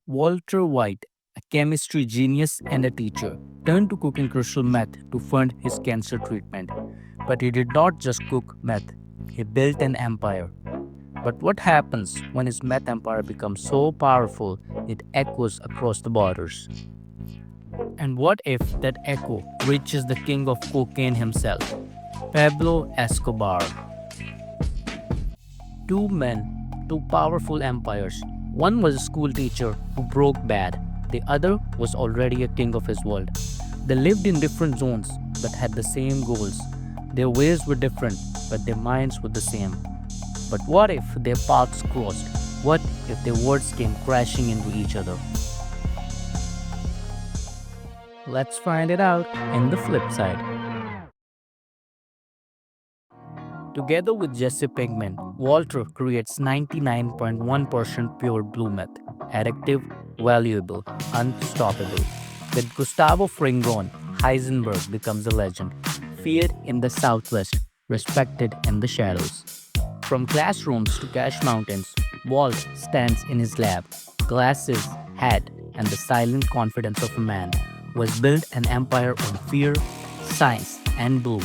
Walter White, a chemistry genius and a teacher, turned to cooking crystal meth to fund his cancer treatment. But he did not just cook meth, he built an empire. But what happens when his meth empire becomes so powerful it echoes across the borders? And what if that echo reaches the king of cocaine himself, Pablo Escobar? Two men, two powerful empires. One was a school teacher who broke bad, the other was already a king of his world. They lived in different zones but had the same goals. Their ways were different, but their minds were the same. But what if their paths crossed? What if their worlds came crashing into each other? Let's find it out in the flip side. Together with Jesse Pinkman, Walter creates 99.1% pure blue meth, addictive, valuable, unstoppable. With Gustavo Fringron, Heisenberg becomes a legend, feared in the Southwest, respected in the shadows. From classrooms to cash mountains, Walt stands in his lab, glasses, hat, and the silent confidence of a man who has built an empire on fear, science, and blue.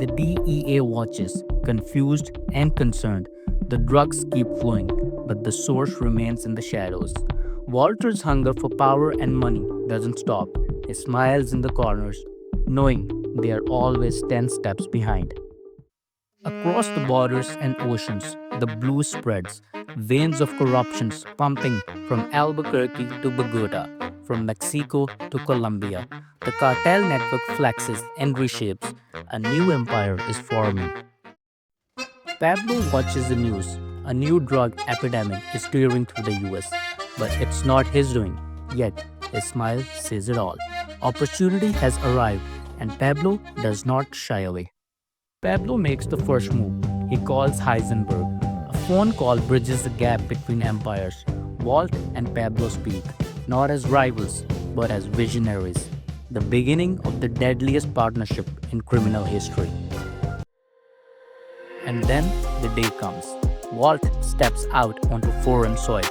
The DEA watches, confused and concerned. The drugs keep flowing, but the source remains in the shadows. Walter's hunger for power and money doesn't stop. He smiles in the corners, knowing they are always 10 steps behind. Across the borders and oceans, the blue spreads, veins of corruptions pumping from Albuquerque to Bogota, from Mexico to Colombia. The cartel network flexes and reshapes. A new empire is forming. Pablo watches the news. A new drug epidemic is tearing through the US. But it's not his doing. Yet, his smile says it all. Opportunity has arrived, and Pablo does not shy away. Pablo makes the first move. He calls Heisenberg. A phone call bridges the gap between empires. Walt and Pablo speak, not as rivals, but as visionaries. The beginning of the deadliest partnership in criminal history. And then the day comes. Walt steps out onto foreign soil.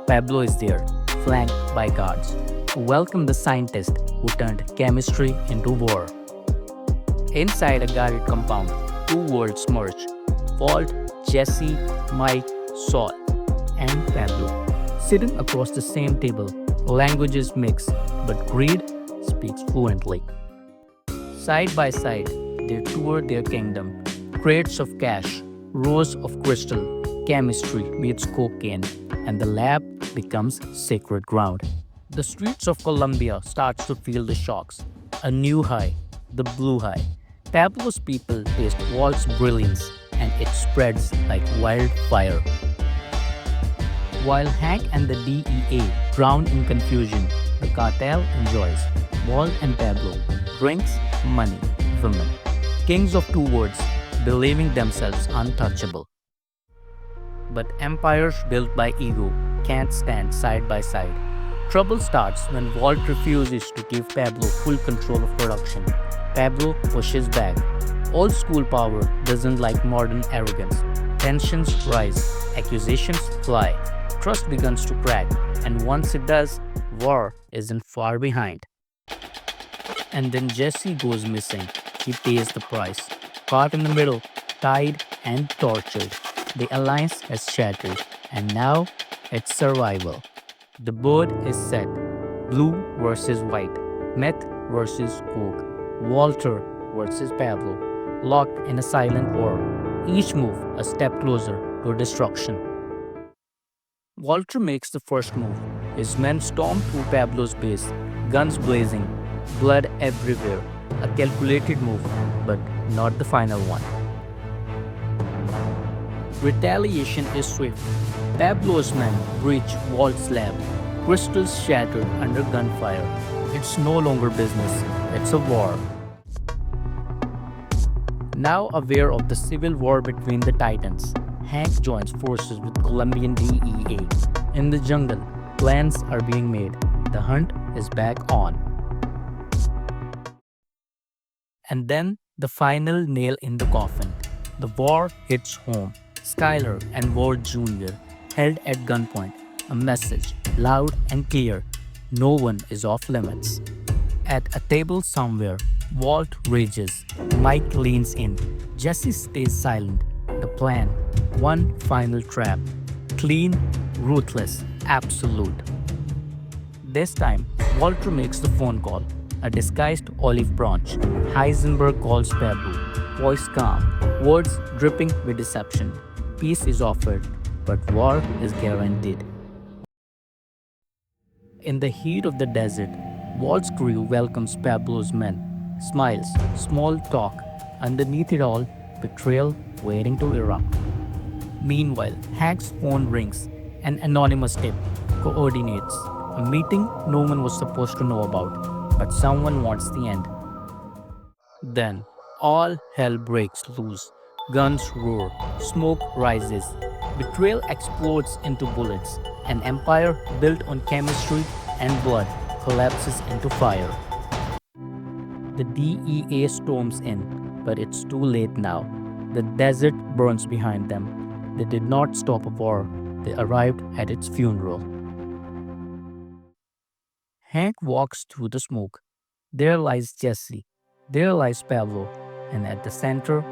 Pablo is there, flanked by guards, who welcome the scientist who turned chemistry into war. Inside a guarded compound, two worlds merge. Walt, Jesse, Mike, Saul, and Pablo. Sitting across the same table, languages mix, but greed speaks fluently. Side by side, they tour their kingdom. Crates of cash, rows of crystal, chemistry meets cocaine, and the lab becomes sacred ground. The streets of Colombia starts to feel the shocks. A new high, the blue high. Pablo's people taste Walt's brilliance, and it spreads like wildfire. While Hank and the DEA drown in confusion, the cartel enjoys. Walt and Pablo, drinks, money, women. Kings of two words, believing themselves untouchable. But empires built by ego can't stand side by side. Trouble starts when Walt refuses to give Pablo full control of production. Pablo pushes back. Old school power doesn't like modern arrogance. Tensions rise, accusations fly, trust begins to crack, and once it does, war isn't far behind. And then Jesse goes missing. He pays the price. Caught in the middle, tied and tortured. The alliance has shattered, and now it's survival. The board is set. Blue versus white. Meth versus coke. Walter versus Pablo. Locked in a silent war. Each move a step closer to destruction. Walter makes the first move. His men storm through Pablo's base, guns blazing, blood everywhere. A calculated move, but not the final one. Retaliation is swift. Pablo's men breach Walt's lab. Crystals shattered under gunfire. It's no longer business, it's a war. Now aware of the civil war between the Titans, Hank joins forces with Colombian DEA. In the jungle, plans are being made. The hunt is back on. And then the final nail in the coffin. The war hits home. Skyler and Ward Jr., held at gunpoint, a message, loud and clear. No one is off limits. At a table somewhere, Walt rages. Mike leans in. Jesse stays silent. The plan, one final trap. Clean, ruthless, absolute. This time, Walter makes the phone call. A disguised olive branch. Heisenberg calls Pablo. Voice calm, words dripping with deception. Peace is offered, but war is guaranteed. In the heat of the desert, Walt's crew welcomes Pablo's men. Smiles, small talk. Underneath it all, betrayal waiting to erupt. Meanwhile, Hank's phone rings. An anonymous tip coordinates. A meeting no one was supposed to know about, but someone wants the end. Then, all hell breaks loose. Guns roar, smoke rises, betrayal explodes into bullets. An empire built on chemistry and blood collapses into fire. The DEA storms in, but it's too late now. The desert burns behind them. They did not stop a war, they arrived at its funeral. Hank walks through the smoke. There lies Jesse. There lies Pablo. And at the center,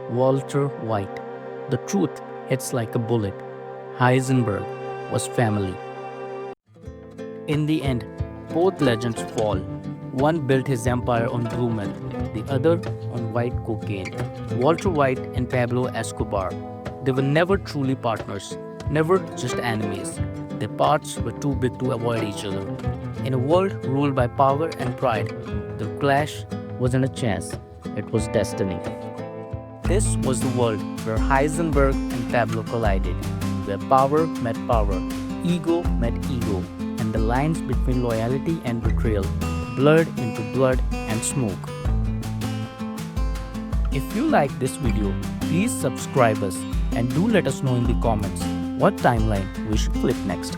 Walter White. The truth hits like a bullet. Heisenberg was family. In the end, both legends fall. One built his empire on blue meth, the other on white cocaine. Walter White and Pablo Escobar. They were never truly partners, never just enemies. Their paths were too big to avoid each other. In a world ruled by power and pride, the clash wasn't a chance, it was destiny. This was the world where Heisenberg and Pablo collided, where power met power, ego met ego, and the lines between loyalty and betrayal blurred into blood and smoke. If you like this video, please subscribe us and do let us know in the comments what timeline we should flip next.